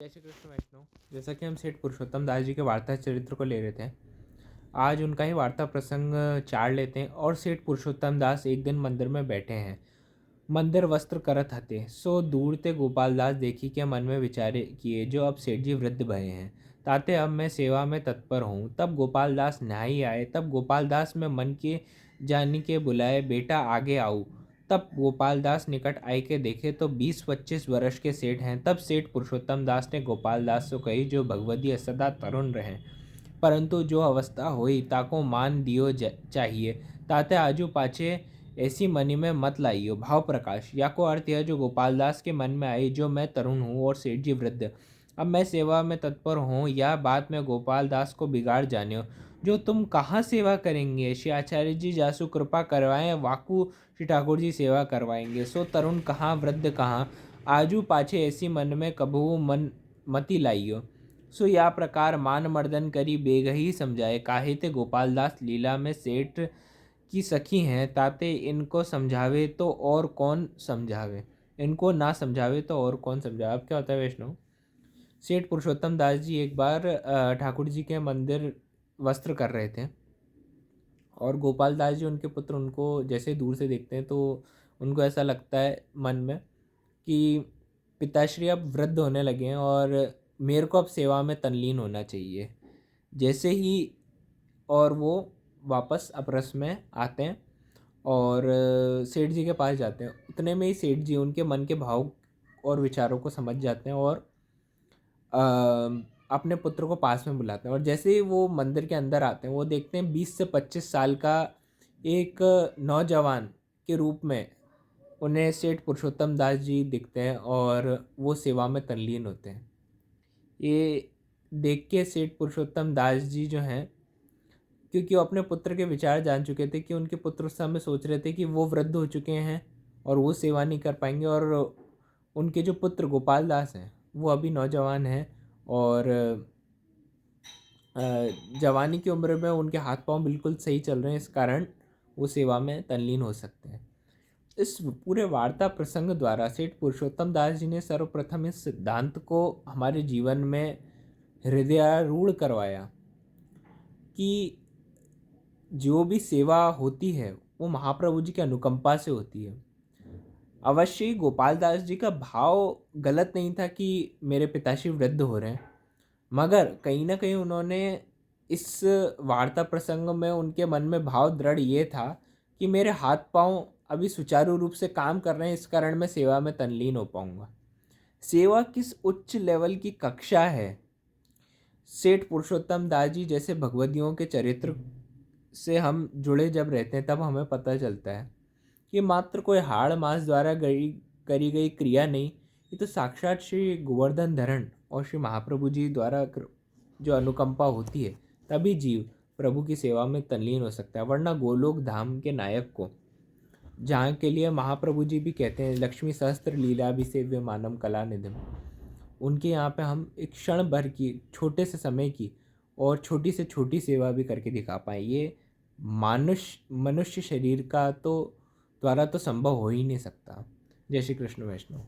जय श्री कृष्ण वैष्णव। जैसा कि हम सेठ पुरुषोत्तम दास जी के वार्ता चरित्र को ले रहे थे, आज उनका ही वार्ता प्रसंग चाड़ लेते हैं। और सेठ पुरुषोत्तम दास एक दिन मंदिर में बैठे हैं। मंदिर वस्त्र करत हते, सो दूर ते गोपाल दास देखी के मन में विचारे किए, जो अब सेठ जी वृद्ध भये हैं, ताते अब मैं सेवा में तत्पर हूँ। तब गोपाल दास नहाई आए। तब गोपाल दास में मन के जानी के बुलाए, बेटा आगे आओ। तब गोपाल दास निकट आई के देखे तो 20-25 वर्ष के सेठ हैं। तब सेठ पुरुषोत्तम दास ने गोपाल दास से कही, जो भगवती सदा तरुण रहे, परंतु जो अवस्था हुई ताको मान दियो चाहिए, ताते आजू पाछे ऐसी मनी में मत लाइयो। भाव प्रकाश या को अर्थ यह जो गोपाल दास के मन में आई, जो मैं तरुण हूँ और सेठ जी वृद्ध, अब मैं सेवा में तत्पर हूँ। यह बात में गोपाल दास को बिगाड़ जानियो, जो तुम कहाँ सेवा करेंगे। श्री आचार्य जी जासु कृपा करवाएं, वाकू श्री ठाकुर जी सेवा करवाएंगे। सो तरुण कहाँ वृद्ध कहाँ, आजू पाछे ऐसी मन में कबहू मन मति लाइयो। सो या प्रकार मान मर्दन करी बेग ही समझाए, काहे ते गोपाल दास लीला में सेठ की सखी हैं, ताते इनको समझावे तो और कौन समझावे, इनको ना समझावे तो और कौन समझावे। अब क्या होता है वैष्णव, सेठ पुरुषोत्तम दास जी एक बार ठाकुर जी के मंदिर वस्त्र कर रहे थे, और गोपाल दास जी उनके पुत्र उनको जैसे दूर से देखते हैं तो उनको ऐसा लगता है मन में कि पिताश्री अब वृद्ध होने लगे हैं और मेरे को अब सेवा में तल्लीन होना चाहिए। जैसे ही और वो वापस अपरस में आते हैं और सेठ जी के पास जाते हैं, उतने में ही सेठ जी उनके मन के भाव और विचारों को समझ जाते हैं और अपने पुत्र को पास में बुलाते हैं। और जैसे ही वो मंदिर के अंदर आते हैं, वो देखते हैं 20 से 25 साल का एक नौजवान के रूप में उन्हें सेठ पुरुषोत्तम दास जी दिखते हैं और वो सेवा में तल्लीन होते हैं। ये देख के सेठ पुरुषोत्तम दास जी जो हैं, क्योंकि वो अपने पुत्र के विचार जान चुके थे कि उनके पुत्र उस समय सोच रहे थे कि वो वृद्ध हो चुके हैं और वो सेवा नहीं कर पाएंगे, और उनके जो पुत्र गोपाल दास हैं वो अभी नौजवान हैं और जवानी की उम्र में उनके हाथ पांव बिल्कुल सही चल रहे हैं, इस कारण वो सेवा में तल्लीन हो सकते हैं। इस पूरे वार्ता प्रसंग द्वारा सेठ पुरुषोत्तम दास जी ने सर्वप्रथम इस सिद्धांत को हमारे जीवन में हृदयारूढ़ करवाया कि जो भी सेवा होती है वो महाप्रभु जी की अनुकंपा से होती है। अवश्य ही गोपाल दास जी का भाव गलत नहीं था कि मेरे पिताश्री वृद्ध हो रहे हैं, मगर कहीं ना कहीं उन्होंने इस वार्ता प्रसंग में उनके मन में भाव दृढ़ ये था कि मेरे हाथ पांव अभी सुचारू रूप से काम कर रहे हैं, इस कारण मैं सेवा में तल्लीन हो पाऊंगा। सेवा किस उच्च लेवल की कक्षा है, सेठ पुरुषोत्तम दास जी जैसे भगवदियों के चरित्र से हम जुड़े जब रहते हैं तब हमें पता चलता है कि मात्र कोई हाड़ मास द्वारा करी गई क्रिया नहीं, ये तो साक्षात श्री गोवर्धन धरण और श्री महाप्रभु जी द्वारा जो अनुकंपा होती है, तभी जीव प्रभु की सेवा में तल्लीन हो सकता है। वरना गोलोक धाम के नायक को, जहाँ के लिए महाप्रभु जी भी कहते हैं लक्ष्मी सहस्त्र लीला भी सेव्य मानम कला निधिम, उनके यहाँ पे हम एक क्षण भर की, छोटे से समय की और छोटी से छोटी सेवा भी करके दिखा पाए, ये मनुष्य शरीर का तो द्वारा तो संभव हो ही नहीं सकता। जय श्री कृष्ण वैष्णव।